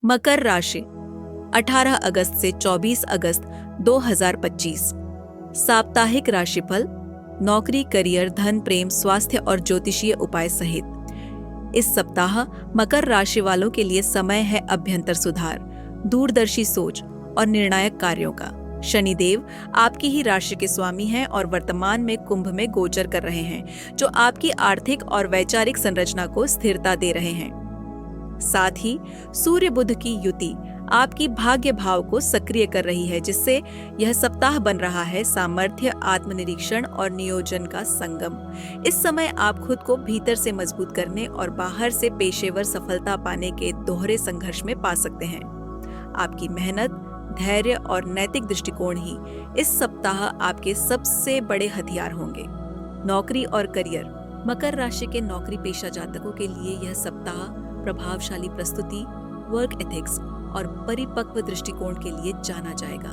मकर राशि 18 अगस्त से 24 अगस्त 2025। साप्ताहिक राशिफल, नौकरी, करियर, धन, प्रेम, स्वास्थ्य और ज्योतिषीय उपाय सहित। इस सप्ताह मकर राशि वालों के लिए समय है अभ्यंतर सुधार, दूरदर्शी सोच और निर्णायक कार्यों का। शनिदेव आपकी ही राशि के स्वामी हैं और वर्तमान में कुंभ में गोचर कर रहे हैं, जो आपकी आर्थिक और वैचारिक संरचना को स्थिरता दे रहे हैं। साथ ही सूर्य बुध की युति आपकी भाग्य भाव को सक्रिय कर रही है, जिससे यह सप्ताह बन रहा है सामर्थ्य, आत्मनिरीक्षण और नियोजन का संगम। इस समय आप खुद को भीतर से मजबूत करने और बाहर से पेशेवर सफलता पाने के दोहरे संघर्ष में पा सकते हैं। आपकी मेहनत, धैर्य और नैतिक दृष्टिकोण ही इस सप्ताह आपके सबसे बड़े हथियार होंगे। नौकरी और करियर, मकर राशि के नौकरी पेशा जातकों के लिए यह सप्ताह प्रभावशाली प्रस्तुति, वर्क एथिक्स और परिपक्व दृष्टिकोण के लिए जाना जाएगा।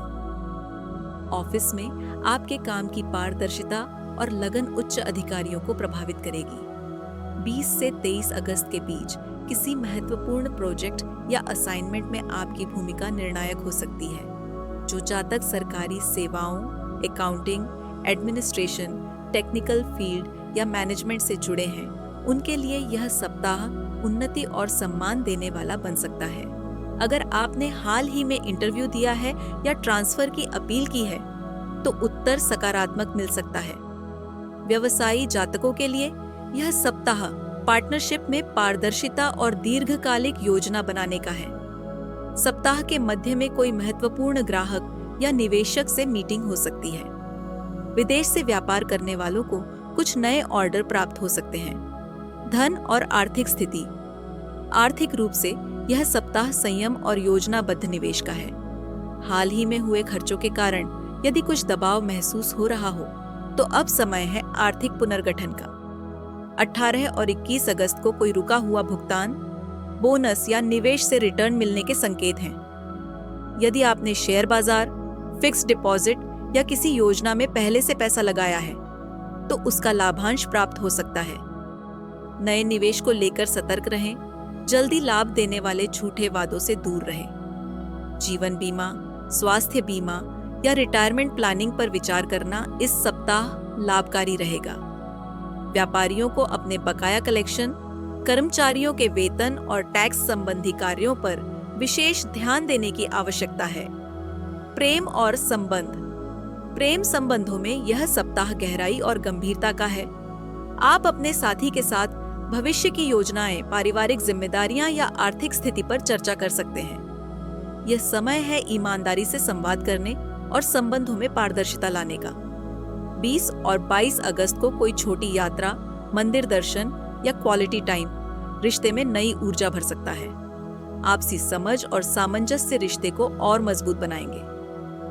ऑफिस में आपके काम की पारदर्शिता और लगन उच्च अधिकारियों को प्रभावित करेगी। 20 से 23 अगस्त के बीच किसी महत्वपूर्ण प्रोजेक्ट या असाइनमेंट में आपकी भूमिका निर्णायक हो सकती है। जो जातक सरकारी सेवाओं, अकाउंटिंग, एडमिनिस्ट्रेशन, टेक्निकल फील्ड या मैनेजमेंट से जुड़े हैं, उनके लिए यह सप्ताह उन्नति और सम्मान देने वाला बन सकता है। अगर आपने हाल ही में इंटरव्यू दिया है या ट्रांसफर की अपील की है, तो उत्तर सकारात्मक मिल सकता है। व्यवसायी जातकों के लिए यह सप्ताह पार्टनरशिप में पारदर्शिता और दीर्घकालिक योजना बनाने का है। सप्ताह के मध्य में कोई महत्वपूर्ण ग्राहक या निवेशक से मीटिंग हो सकती है। विदेश से व्यापार करने वालों को कुछ नए ऑर्डर प्राप्त हो सकते हैं। धन और आर्थिक स्थिति, आर्थिक रूप से यह सप्ताह संयम और योजनाबद्ध निवेश का है। हाल ही में हुए खर्चों के कारण यदि कुछ दबाव महसूस हो रहा हो, तो अब समय है आर्थिक पुनर्गठन का। 18 और 21 अगस्त को कोई रुका हुआ भुगतान, बोनस या निवेश से रिटर्न मिलने के संकेत हैं। यदि आपने शेयर बाजार, फिक्स डिपॉजिट या किसी योजना में पहले से पैसा लगाया है, तो उसका लाभांश प्राप्त हो सकता है। नए निवेश को लेकर सतर्क रहें। जल्दी लाभ देने वाले झूठे वादों से दूर रहें। जीवन बीमा, स्वास्थ्य बीमा या रिटायरमेंट प्लानिंग पर विचार करना इस सप्ताह लाभकारी रहेगा। व्यापारियों को अपने बकाया कलेक्शन, कर्मचारियों के वेतन और टैक्स संबंधी कार्यों पर विशेष ध्यान देने की आवश्यकता है। प्रेम और संबंध, प्रेम संबंधों में यह सप्ताह गहराई और गंभीरता का है। आप अपने साथी के साथ भविष्य की योजनाएं, पारिवारिक जिम्मेदारियां या आर्थिक स्थिति पर चर्चा कर सकते हैं। यह समय है ईमानदारी से संवाद करने और संबंधों में पारदर्शिता लाने का। 20 और 22 अगस्त को कोई छोटी यात्रा, मंदिर दर्शन या क्वालिटी टाइम रिश्ते में नई ऊर्जा भर सकता है। आपसी समझ और सामंजस्य रिश्ते को और मजबूत बनाएंगे।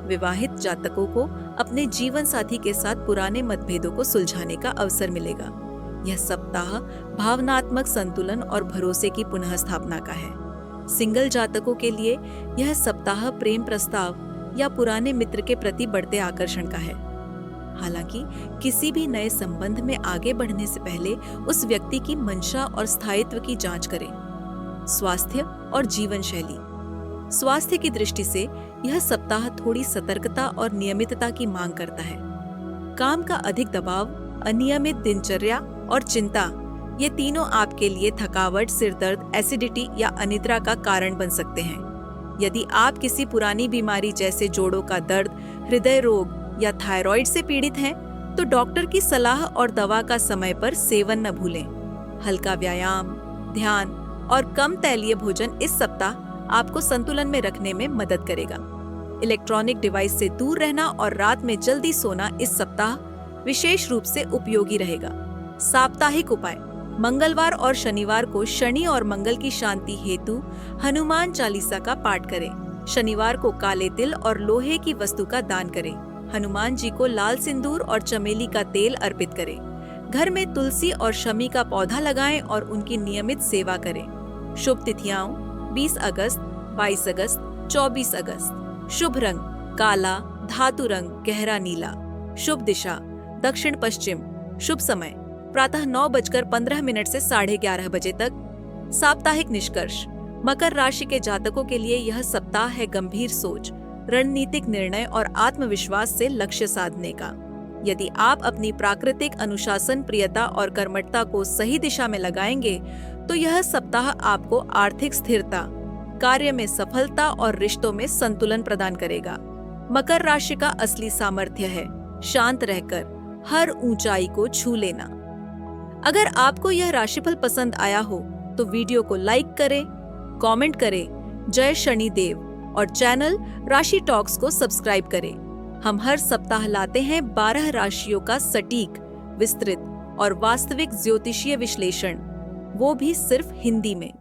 विवाहित जातकों को अपने जीवन साथी के साथ पुराने मतभेदों को सुलझाने का अवसर मिलेगा। यह सप्ताह भावनात्मक संतुलन और भरोसे की पुनः स्थापना का है। सिंगल जातकों के लिए यह सप्ताह प्रेम प्रस्ताव या पुराने मित्र के प्रति बढ़ते आकर्षण का है। हालांकि किसी भी नए संबंध में आगे बढ़ने से पहले उस व्यक्ति की मंशा और स्थायित्व की जांच करें। स्वास्थ्य और जीवन शैली, स्वास्थ्य की दृष्टि से यह सप्ताह थोड़ी सतर्कता और नियमितता की मांग करता है। काम का अधिक दबाव, अनियमित दिनचर्या और चिंता, ये तीनों आपके लिए थकावट, सिरदर्द, एसिडिटी या अनिद्रा का कारण बन सकते हैं। यदि आप किसी पुरानी बीमारी जैसे जोड़ों का दर्द, हृदय रोग या थायराइड से पीड़ित हैं, तो डॉक्टर की सलाह और दवा का समय पर सेवन न भूलें। हल्का व्यायाम, ध्यान और कम तैलीय भोजन इस सप्ताह आपको संतुलन में रखने में मदद करेगा। इलेक्ट्रॉनिक डिवाइस से दूर रहना और रात में जल्दी सोना इस सप्ताह विशेष रूप से उपयोगी रहेगा। साप्ताहिक उपाय, मंगलवार और शनिवार को शनि और मंगल की शांति हेतु हनुमान चालीसा का पाठ करें। शनिवार को काले तिल और लोहे की वस्तु का दान करें। हनुमान जी को लाल सिंदूर और चमेली का तेल अर्पित करें। घर में तुलसी और शमी का पौधा लगाएं और उनकी नियमित सेवा करें। शुभ तिथियां 20 अगस्त, 22 अगस्त, 24 अगस्त। शुभ रंग काला, धातु रंग गहरा नीला। शुभ दिशा दक्षिण पश्चिम। शुभ समय प्रातः 9:15 से 11:30 बजे तक। साप्ताहिक निष्कर्ष, मकर राशि के जातकों के लिए यह सप्ताह है गंभीर सोच, रणनीतिक निर्णय और आत्मविश्वास से लक्ष्य साधने का। यदि आप अपनी प्राकृतिक अनुशासन, प्रियता और कर्मठता को सही दिशा में लगाएंगे तो यह सप्ताह आपको आर्थिक स्थिरता, कार्य में सफलता और रिश्तों में संतुलन प्रदान करेगा। मकर राशि का असली सामर्थ्य है शांत रहकर हर ऊंचाई को छू लेना। अगर आपको यह राशिफल पसंद आया हो तो वीडियो को लाइक करें, कमेंट करें, जय शनिदेव और चैनल राशि टॉक्स को सब्सक्राइब करें। हम हर सप्ताह लाते हैं 12 राशियों का सटीक, विस्तृत और वास्तविक ज्योतिषीय विश्लेषण, वो भी सिर्फ हिंदी में।